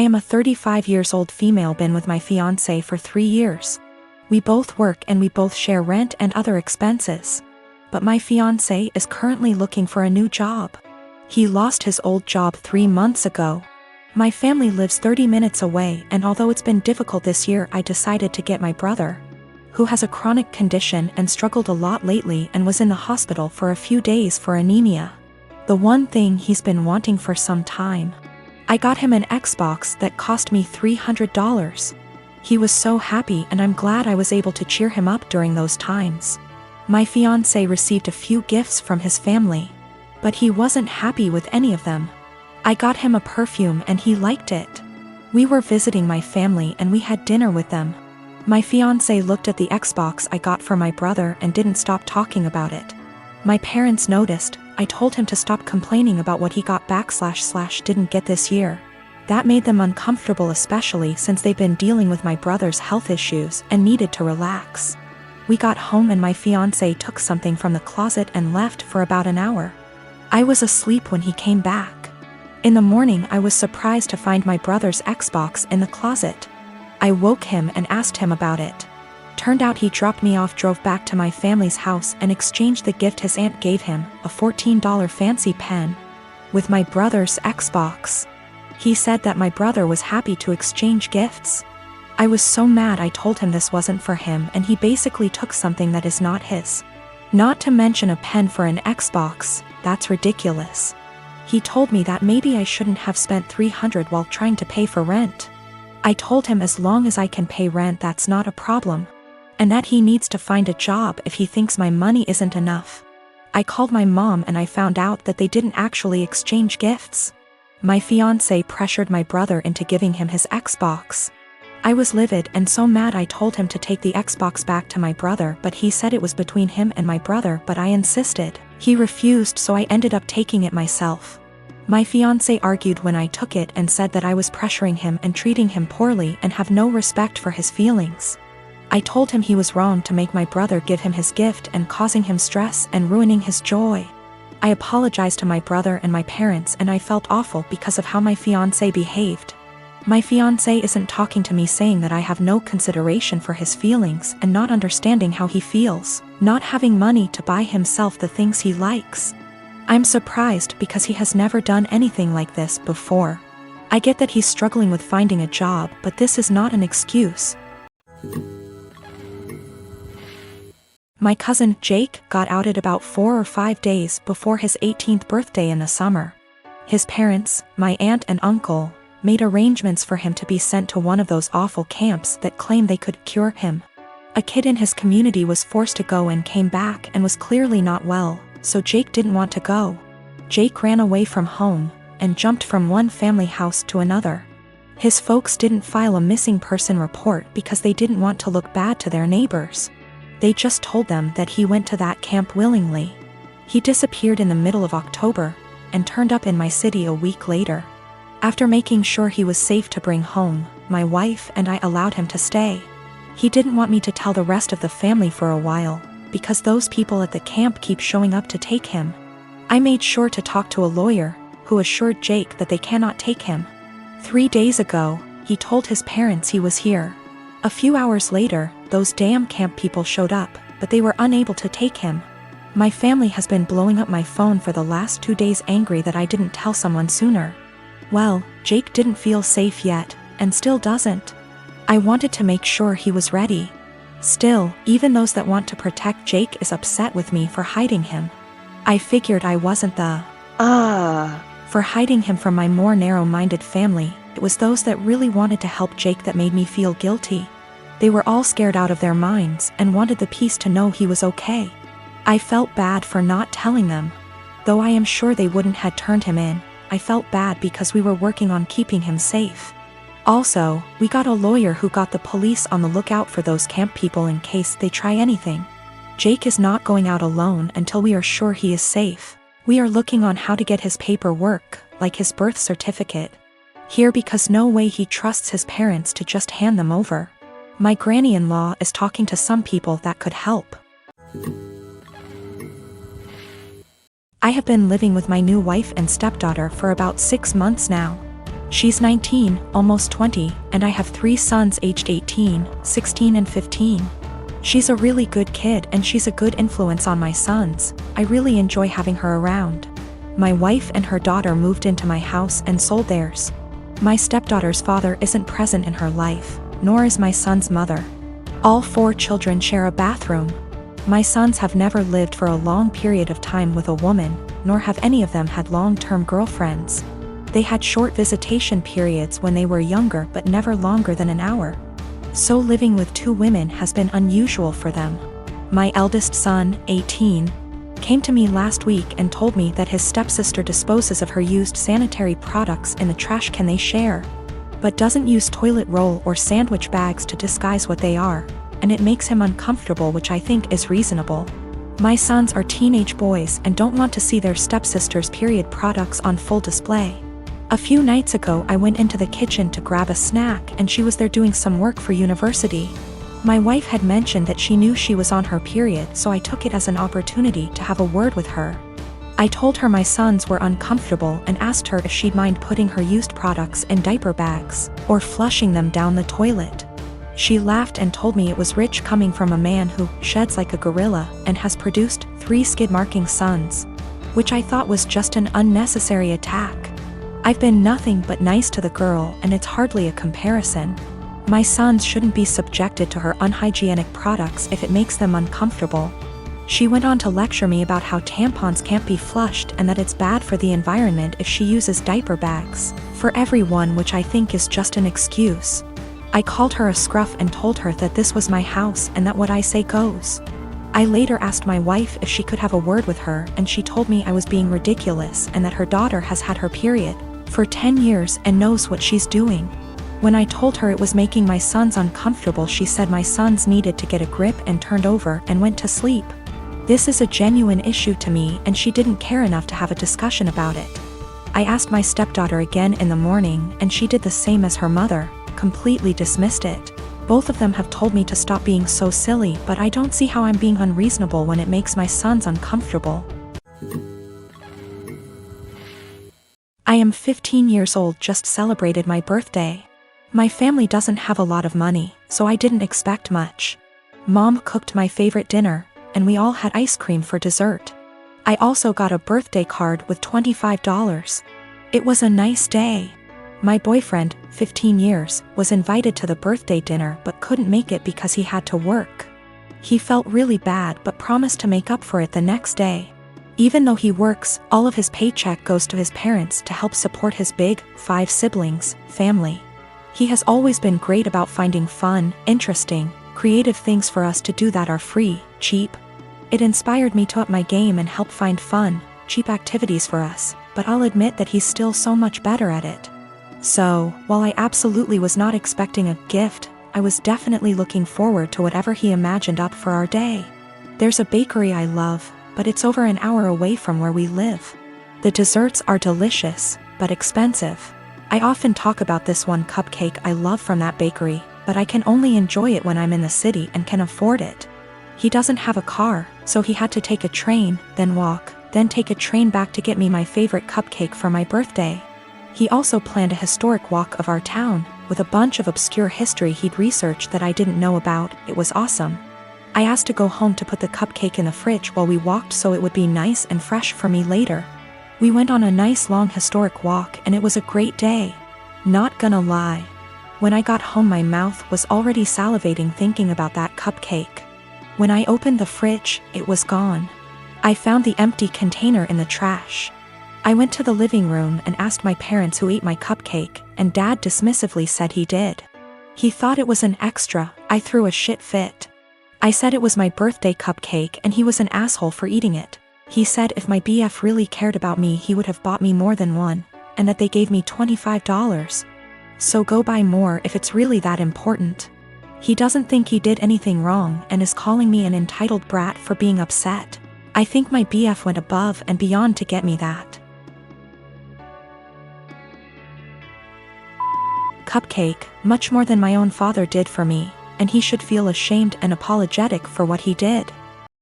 I am a 35 years old female, been with my fiancé for 3 years. We both work and we both share rent and other expenses. But my fiancé is currently looking for a new job. He lost his old job 3 months ago. My family lives 30 minutes away, and although it's been difficult this year, I decided to get my brother, who has a chronic condition and struggled a lot lately and was in the hospital for a few days for anemia. The one thing he's been wanting for some time. I got him an Xbox that cost me $300. He was so happy, and I'm glad I was able to cheer him up during those times. My fiancé received a few gifts from his family, but he wasn't happy with any of them. I got him a perfume and he liked it. We were visiting my family and we had dinner with them. My fiancé looked at the Xbox I got for my brother and didn't stop talking about it. My parents noticed. I told him to stop complaining about what he got / didn't get this year. That made them uncomfortable, especially since they've been dealing with my brother's health issues and needed to relax. We got home and my fiancé took something from the closet and left for about an hour. I was asleep when he came back. In the morning, I was surprised to find my brother's Xbox in the closet. I woke him and asked him about it. Turned out he dropped me off, drove back to my family's house, and exchanged the gift his aunt gave him, a $14 fancy pen, with my brother's Xbox. He said that my brother was happy to exchange gifts. I was so mad. I told him this wasn't for him, and he basically took something that is not his. Not to mention a pen for an Xbox. That's ridiculous. He told me that maybe I shouldn't have spent $300 while trying to pay for rent. I told him as long as I can pay rent, that's not a problem, and that he needs to find a job if he thinks my money isn't enough. I called my mom and I found out that they didn't actually exchange gifts. My fiancé pressured my brother into giving him his Xbox. I was livid and so mad. I told him to take the Xbox back to my brother, but he said it was between him and my brother, but I insisted. He refused, so I ended up taking it myself. My fiancé argued when I took it and said that I was pressuring him and treating him poorly and have no respect for his feelings. I told him he was wrong to make my brother give him his gift and causing him stress and ruining his joy. I apologized to my brother and my parents, and I felt awful because of how my fiancé behaved. My fiancé isn't talking to me, saying that I have no consideration for his feelings and not understanding how he feels, not having money to buy himself the things he likes. I'm surprised because he has never done anything like this before. I get that he's struggling with finding a job, but this is not an excuse. My cousin Jake got outed about 4 or 5 days before his 18th birthday in the summer. His parents, my aunt and uncle, made arrangements for him to be sent to one of those awful camps that claim they could cure him. A kid in his community was forced to go and came back and was clearly not well, so Jake didn't want to go. Jake ran away from home and jumped from one family house to another. His folks didn't file a missing person report because they didn't want to look bad to their neighbors. They just told them that he went to that camp willingly. He disappeared in the middle of October and turned up in my city a week later. After making sure he was safe to bring home, my wife and I allowed him to stay. He didn't want me to tell the rest of the family for a while, because those people at the camp keep showing up to take him. I made sure to talk to a lawyer, who assured Jake that they cannot take him. 3 days ago, he told his parents he was here. A few hours later, those damn camp people showed up, but they were unable to take him. My family has been blowing up my phone for the last 2 days, angry that I didn't tell someone sooner. Well, Jake didn't feel safe yet, and still doesn't. I wanted to make sure he was ready. Still, even those that want to protect Jake is upset with me for hiding him. I figured I wasn't the for hiding him from my more narrow-minded family. It was those that really wanted to help Jake that made me feel guilty. They were all scared out of their minds and wanted the peace to know he was okay. I felt bad for not telling them. Though I am sure they wouldn't had turned him in, I felt bad because we were working on keeping him safe. Also, we got a lawyer who got the police on the lookout for those camp people in case they try anything. Jake is not going out alone until we are sure he is safe. We are looking on how to get his paperwork, like his birth certificate, here because no way he trusts his parents to just hand them over. My granny-in-law is talking to some people that could help. I have been living with my new wife and stepdaughter for about 6 months now. She's 19, almost 20, and I have 3 sons aged 18, 16 and 15. She's a really good kid and she's a good influence on my sons. I really enjoy having her around. My wife and her daughter moved into my house and sold theirs. My stepdaughter's father isn't present in her life, nor is my son's mother. All 4 children share a bathroom. My sons have never lived for a long period of time with a woman, nor have any of them had long-term girlfriends. They had short visitation periods when they were younger but never longer than an hour. So living with 2 women has been unusual for them. My eldest son, 18, came to me last week and told me that his stepsister disposes of her used sanitary products in the trash can they share, but doesn't use toilet roll or sandwich bags to disguise what they are, and it makes him uncomfortable, which I think is reasonable. My sons are teenage boys and don't want to see their stepsister's period products on full display. A few nights ago I went into the kitchen to grab a snack and she was there doing some work for university. My wife had mentioned that she knew she was on her period, so I took it as an opportunity to have a word with her. I told her my sons were uncomfortable and asked her if she'd mind putting her used products in diaper bags or flushing them down the toilet. She laughed and told me it was rich coming from a man who sheds like a gorilla and has produced 3 skid-marking sons, which I thought was just an unnecessary attack. I've been nothing but nice to the girl and it's hardly a comparison. My sons shouldn't be subjected to her unhygienic products if it makes them uncomfortable. She went on to lecture me about how tampons can't be flushed and that it's bad for the environment if she uses diaper bags for everyone, which I think is just an excuse. I called her a scruff and told her that this was my house and that what I say goes. I later asked my wife if she could have a word with her and she told me I was being ridiculous and that her daughter has had her period for 10 years and knows what she's doing. When I told her it was making my sons uncomfortable, she said my sons needed to get a grip and turned over and went to sleep. This is a genuine issue to me and she didn't care enough to have a discussion about it. I asked my stepdaughter again in the morning and she did the same as her mother, completely dismissed it. Both of them have told me to stop being so silly, but I don't see how I'm being unreasonable when it makes my sons uncomfortable. I am 15 years old, just celebrated my birthday. My family doesn't have a lot of money, so I didn't expect much. Mom cooked my favorite dinner, and we all had ice cream for dessert. I also got a birthday card with $25. It was a nice day. My boyfriend, 15 years, was invited to the birthday dinner but couldn't make it because he had to work. He felt really bad but promised to make up for it the next day. Even though he works, all of his paycheck goes to his parents to help support his big, 5 siblings, family. He has always been great about finding fun, interesting, creative things for us to do that are free, cheap. It inspired me to up my game and help find fun, cheap activities for us, but I'll admit that he's still so much better at it. So, while I absolutely was not expecting a gift, I was definitely looking forward to whatever he imagined up for our day. There's a bakery I love, but it's over an hour away from where we live. The desserts are delicious, but expensive. I often talk about this one cupcake I love from that bakery, but I can only enjoy it when I'm in the city and can afford it. He doesn't have a car, so he had to take a train, then walk, then take a train back to get me my favorite cupcake for my birthday. He also planned a historic walk of our town, with a bunch of obscure history he'd researched that I didn't know about. It was awesome. I asked to go home to put the cupcake in the fridge while we walked so it would be nice and fresh for me later. We went on a nice long historic walk and it was a great day. Not gonna lie. When I got home my mouth was already salivating thinking about that cupcake. When I opened the fridge, it was gone. I found the empty container in the trash. I went to the living room and asked my parents who ate my cupcake, and Dad dismissively said he did. He thought it was an extra. I threw a shit fit. I said it was my birthday cupcake and he was an asshole for eating it. He said if my BF really cared about me he would have bought me more than one, and that they gave me $25. So go buy more if it's really that important. He doesn't think he did anything wrong and is calling me an entitled brat for being upset. I think my BF went above and beyond to get me that cupcake, much more than my own father did for me, and he should feel ashamed and apologetic for what he did.